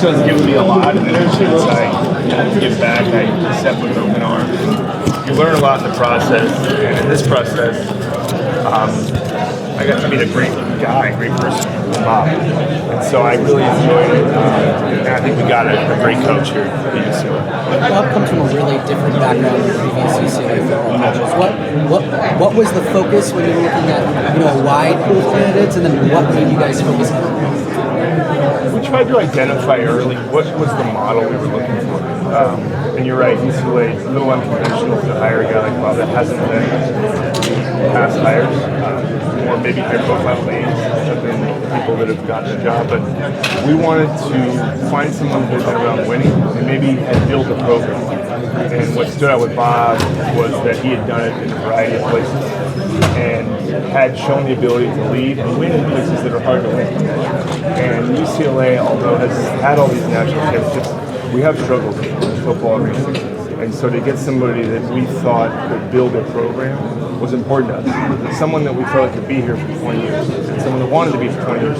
UCLA has given me a lot, and there's chance I give back. I accept with open arms. You learn a lot in the process, and in this process, I got to meet a great guy, great person, Bob. And so I really enjoyed it. And I think we got a great coach here at UCLA. Bob comes from a really different background than previous UCLA football coaches. What was the focus when you were looking at a wide pool of candidates, and then what made you guys focus on? We tried to identify early what was the model we were looking for. And you're right, UCLA is a little unconventional to hire a guy like Bob that hasn't been past hires, or maybe high profile names have been people that have gotten the job. But we wanted to find someone who had been around winning and maybe had built a program. And what stood out with Bob was that he had done it in a variety of places and had shown the ability to lead and win in places that are hard to win. And UCLA, although has had all these national championships, we have struggled in football recently. And so to get somebody that we thought could build a program was important to us. Someone that we felt like could be here for 20 years. And someone that wanted to be for 20 years.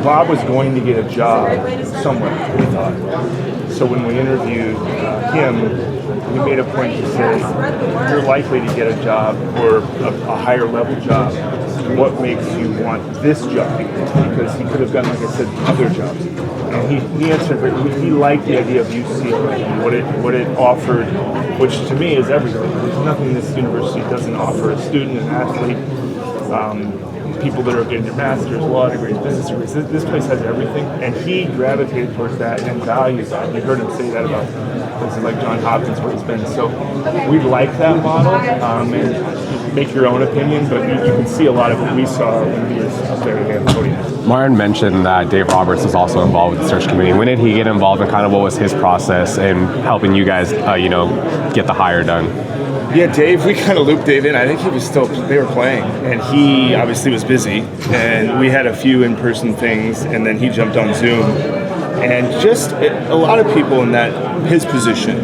Bob was going to get a job somewhere, we thought. So when we interviewed him, we made a point to say, you're likely to get a job or a higher level job. What makes you want this job? Because he could have gotten, like I said, other jobs. And he answered, but he liked the idea of UCLA and what it offered, which to me is everything. There's nothing this university doesn't offer a student, an athlete, people that are getting their master's, law degrees, business degrees. This place has everything, and he gravitated towards that and values that. You heard him say that about places like Johns Hopkins where he's been. So we like that model, and make your own opinion, but you can see a lot of what we saw when he was up there at the podium. Martin mentioned that Dave Roberts was also involved with the search committee. When did he get involved, and kind of what was his process in helping you guys, get the hire done? Yeah, Dave, we kind of looped Dave in. I think they were playing, and he obviously was busy, and we had a few in-person things, and then he jumped on Zoom. And just a lot of people in his position,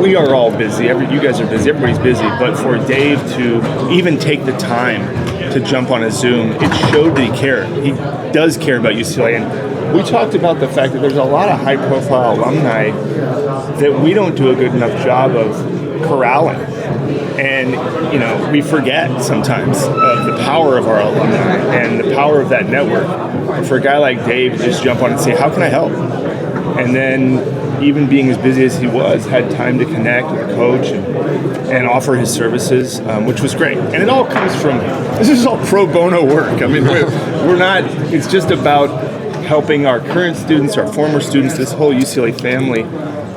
we are all busy. You guys are busy, everybody's busy, but for Dave to even take the time to jump on a Zoom, it showed that he cared. He does care about UCLA, and we talked about the fact that there's a lot of high-profile alumni that we don't do a good enough job of corralling. And, we forget sometimes of the power of our alumni and the power of that network. And for a guy like Dave to just jump on and say, how can I help? And then even being as busy as he was, had time to connect with the coach and offer his services, which was great. And it all comes from, this is all pro bono work. I mean, we're not, it's just about helping our current students, our former students, this whole UCLA family,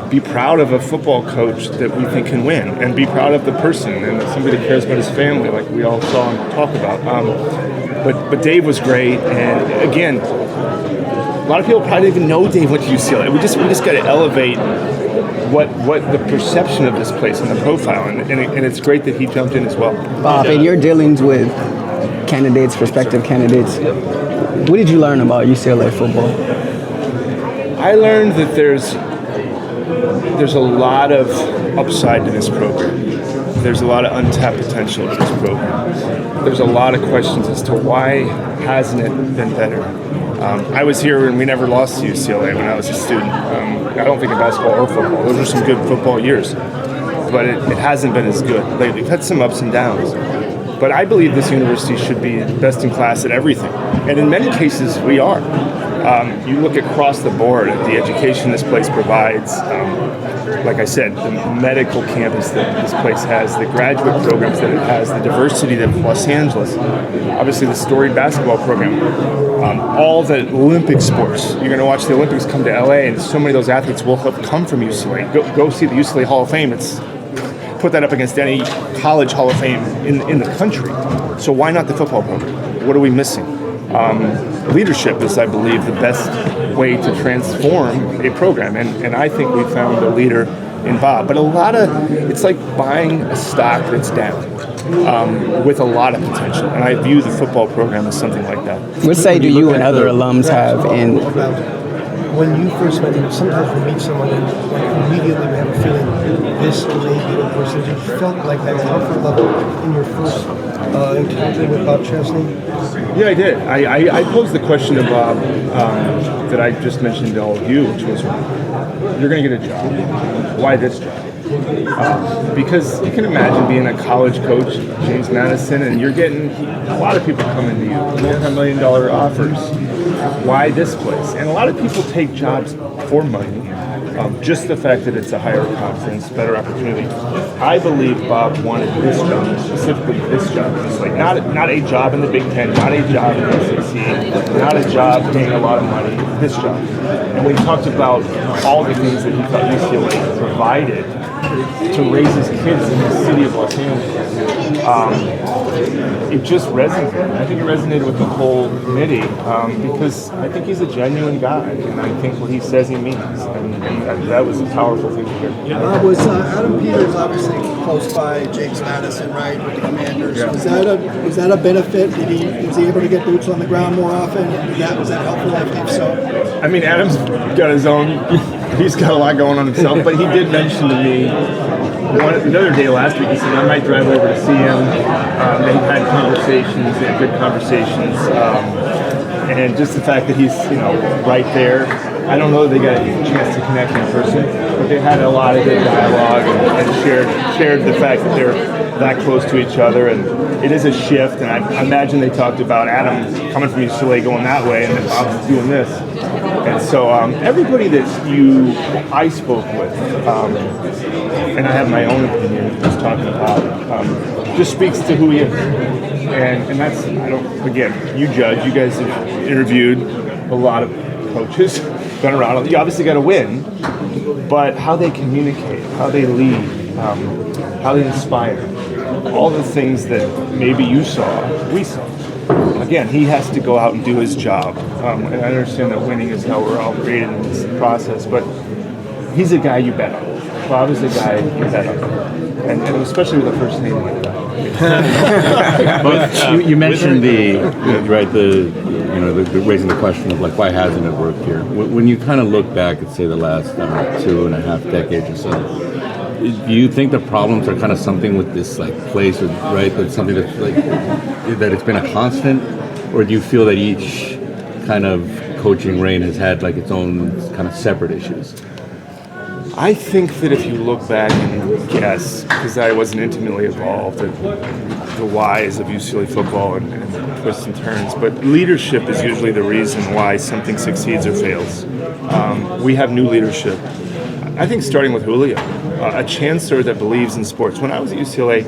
be proud of a football coach that we think can win, and be proud of the person and somebody that cares about his family, like we all saw him talk about. But Dave was great, and again, a lot of people probably didn't even know Dave went to UCLA. We just got to elevate what the perception of this place and the profile, and it's great that he jumped in as well. Bob, in your dealings with prospective candidates, what did you learn about UCLA football? I learned that there's a lot of upside to this program. There's a lot of untapped potential to this program. There's a lot of questions as to why hasn't it been better. I was here and we never lost to UCLA when I was a student. I don't think in basketball or football. Those were some good football years. But it hasn't been as good lately. We've had some ups and downs. But I believe this university should be best in class at everything. And in many cases, we are. You look across the board at the education this place provides, like I said, the medical campus that this place has, the graduate programs that it has, the diversity of Los Angeles, obviously the storied basketball program, all the Olympic sports. You're going to watch the Olympics come to LA, and so many of those athletes will have come from UCLA. Go see the UCLA Hall of Fame. Put that up against any college Hall of Fame in the country. So why not the football program? What are we missing? Leadership is, I believe, the best way to transform a program, and I think we found a leader in Bob. But it's like buying a stock that's down with a lot of potential, and I view the football program as something like that. What say do you and other alums have in? When you first met him, sometimes we meet someone and immediately we have a feeling this may be the person. You felt like that comfort level in your first encounter with Bob Chesney. Yeah, I did. I posed the question to Bob that I just mentioned to all of you, which was, you're going to get a job. Why this job? Because you can imagine being a college coach, James Madison, and you're getting a lot of people coming to you, multi-million-dollar offers. Why this place? And a lot of people take jobs for money. Just the fact that it's a higher conference, better opportunity. I believe Bob wanted this job, specifically this job. It's like not a job in the Big Ten, not a job in the SEC, not a job paying a lot of money, this job. And we talked about all the things that he thought UCLA provided to raise his kids in the city of Los Angeles. It just resonated. I think it resonated with the whole committee because I think he's a genuine guy, and I think what he says he means, and that was a powerful thing to hear. Was Adam Peters obviously close by James Madison, right, with the Commanders? Yeah. Was that a benefit? Was he able to get boots on the ground more often? Was that helpful? If so, I mean, Adam's got his own. He's got a lot going on himself, but he did mention to me another day last week. He said I might drive over to see him. They've had conversations, they had good conversations, and just the fact that he's right there. I don't know that they got a chance to connect in person, but they had a lot of good dialogue and shared the fact that they're that close to each other, and it is a shift. And I imagine they talked about Adam coming from UCLA going that way, and then Bob's doing this. And so everybody that I spoke with, and I have my own opinion, just talking about, just speaks to who he is. And that's, again, you judge. You guys have interviewed a lot of coaches, been around. You obviously got to win, but how they communicate, how they lead, how they inspire, all the things that maybe you saw, we saw. Again, he has to go out and do his job. And I understand that winning is how we're all created in this process, but he's a guy you bet on. Bob is a guy you bet on. And especially with a first name like that. You mentioned the raising the question of like, why hasn't it worked here? When you kind of look back at, say, the last 2.5 decades or so, do you think the problems are kind of something with this like place, right? That's something that's like that it's been a constant, or do you feel that each kind of coaching reign has had like its own kind of separate issues? I think that if you look back and guess, because I wasn't intimately involved in the whys of UCLA football and twists and turns, but leadership is usually the reason why something succeeds or fails. We have new leadership. I think starting with Julio, a chancellor that believes in sports. When I was at UCLA,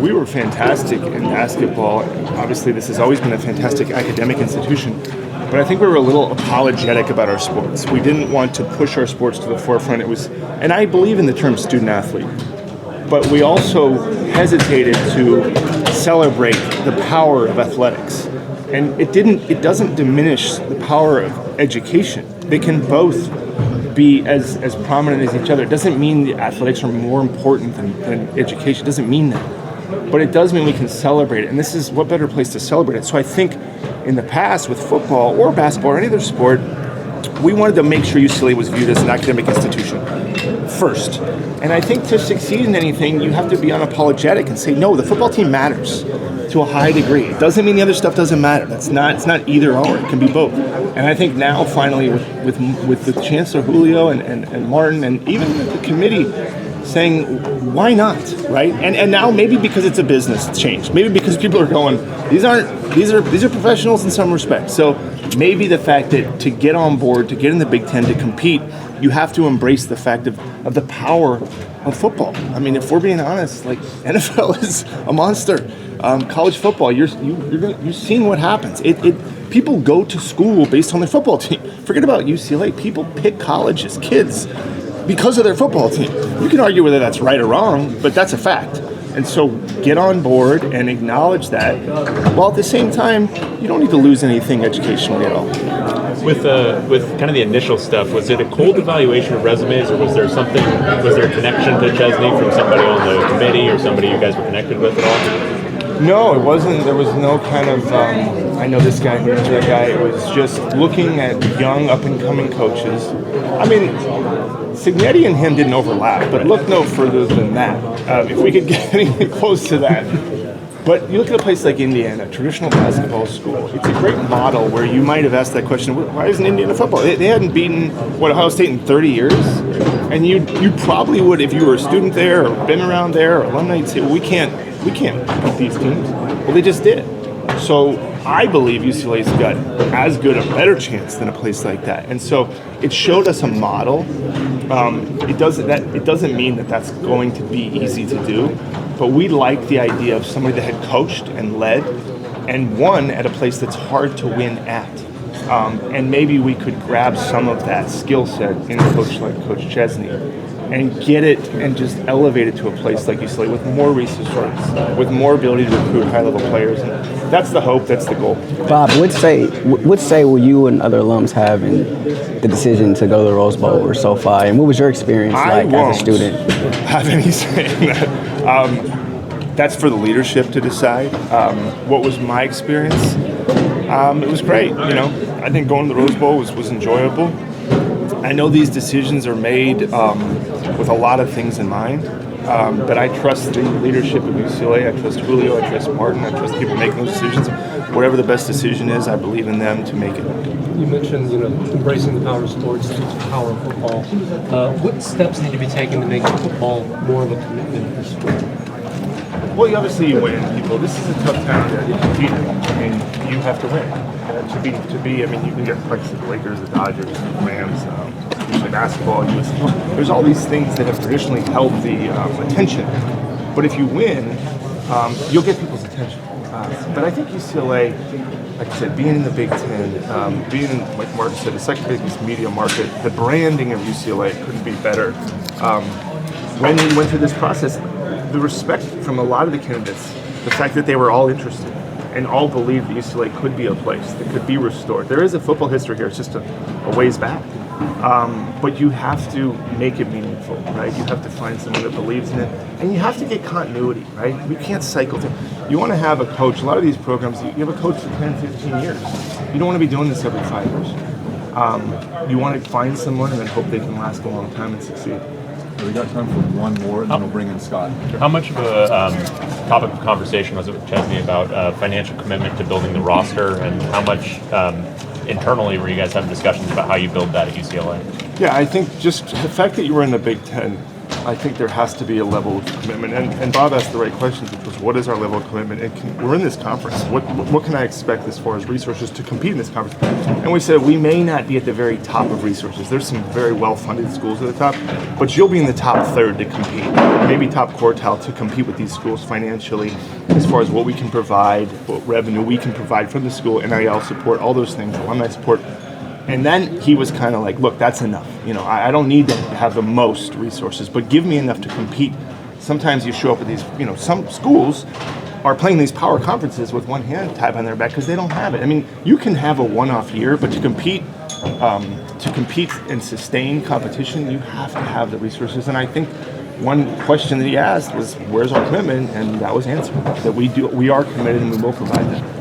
we were fantastic in basketball. Obviously, this has always been a fantastic academic institution. But I think we were a little apologetic about our sports. We didn't want to push our sports to the forefront. And I believe in the term student athlete, but we also hesitated to celebrate the power of athletics. And it doesn't diminish the power of education. They can both be as prominent as each other. It doesn't mean the athletics are more important than education. It doesn't mean that. But it does mean we can celebrate it. And this is what better place to celebrate it. So I think in the past with football or basketball or any other sport, we wanted to make sure UCLA was viewed as an academic institution first. And I think to succeed in anything, you have to be unapologetic and say, no, the football team matters to a high degree. It doesn't mean the other stuff doesn't matter. It's not either or. It can be both. And I think now, finally, with the Chancellor Julio and Martin and even the committee saying, why not, right? And now maybe because it's a business, it's changed. Maybe because people are going, these are professionals in some respect. So maybe the fact that to get on board, to get in the Big Ten, to compete, you have to embrace the fact of the power of football. I mean, if we're being honest, like NFL is a monster. College football, you've seen what happens. People go to school based on their football team. Forget about UCLA. People pick colleges, kids, because of their football team. You can argue whether that's right or wrong, but that's a fact. And so get on board and acknowledge that, while at the same time, you don't need to lose anything educationally at all. With kind of the initial stuff, was it a cold evaluation of resumes, or was there a connection to Chesney from somebody on the committee or somebody you guys were connected with at all? No, it wasn't. There was no kind of, I know this guy, who knows that guy. It was just looking at young, up-and-coming coaches. I mean, Signetti and him didn't overlap, but look no further than that. If we could get anything close to that, But you look at a place like Indiana, a traditional basketball school. It's a great model where you might have asked that question: why isn't Indiana football? They hadn't beaten Ohio State in 30 years, and you probably would, if you were a student there or been around there or alumni, you'd say, well, we can't beat these teams. Well, they just did. So I believe UCLA's got as good or better chance than a place like that. And so it showed us a model. It doesn't mean that that's going to be easy to do, but we like the idea of somebody that had coached and led and won at a place that's hard to win at. And maybe we could grab some of that skill set in a coach like Coach Chesney and get it and just elevate it to a place like UCLA with more resources, with more ability to recruit high-level players. And that's the hope, that's the goal. Bob, what say will you and other alums have in the decision to go to the Rose Bowl or SoFi? And what was your experience like as a student? Have any say in that. That's for the leadership to decide. What was my experience? It was great. I think going to the Rose Bowl was enjoyable. I know these decisions are made with a lot of things in mind, but I trust the leadership of UCLA. I trust Julio. I trust Martin. I trust people making those decisions. Whatever the best decision is, I believe in them to make it. You mentioned, embracing the power of sports, the power of football. What steps need to be taken to make football more of a commitment for sport? Well, obviously you win, people. This is a tough town to compete in. I mean, you have to win. You can get places like the Lakers, the Dodgers, the Rams, usually basketball, USC. There's all these things that have traditionally held the attention. But if you win, you'll get people's attention. But I think UCLA, like I said, being in the Big Ten, being in, like Martin said, the second biggest media market, the branding of UCLA couldn't be better. When we went through this process, the respect from a lot of the candidates, the fact that they were all interested and all believed that UCLA could be a place that could be restored. There is a football history here, it's just a ways back. But you have to make it meaningful, right? You have to find someone that believes in it, and you have to get continuity, right? We can't cycle through. You want to have a coach, a lot of these programs, you have a coach for 10, 15 years. You don't want to be doing this every 5 years. You want to find someone and then hope they can last a long time and succeed. We got time for one more, and then we'll bring in Scott. How much of a topic of conversation was it with Chesney about financial commitment to building the roster, and how much internally were you guys having discussions about how you build that at UCLA? Yeah, I think just the fact that you were in the Big Ten, I think there has to be a level of commitment. And Bob asked the right questions, which was, what is our level of commitment? And we're in this conference. What can I expect as far as resources to compete in this conference? And we said we may not be at the very top of resources. There's some very well-funded schools at the top, but you'll be in the top third to compete, maybe top quartile to compete with these schools financially, as far as what we can provide, what revenue we can provide from the school, NIL support, all those things, alumni support. And then he was kind of like, look, that's enough. I don't need to have the most resources, but give me enough to compete. Sometimes you show up at these, some schools are playing these power conferences with one hand tied on their back because they don't have it. I mean, you can have a one-off year, but to compete and sustain competition, you have to have the resources. And I think one question that he asked was, where's our commitment? And that was answered, that we are committed and we will provide that.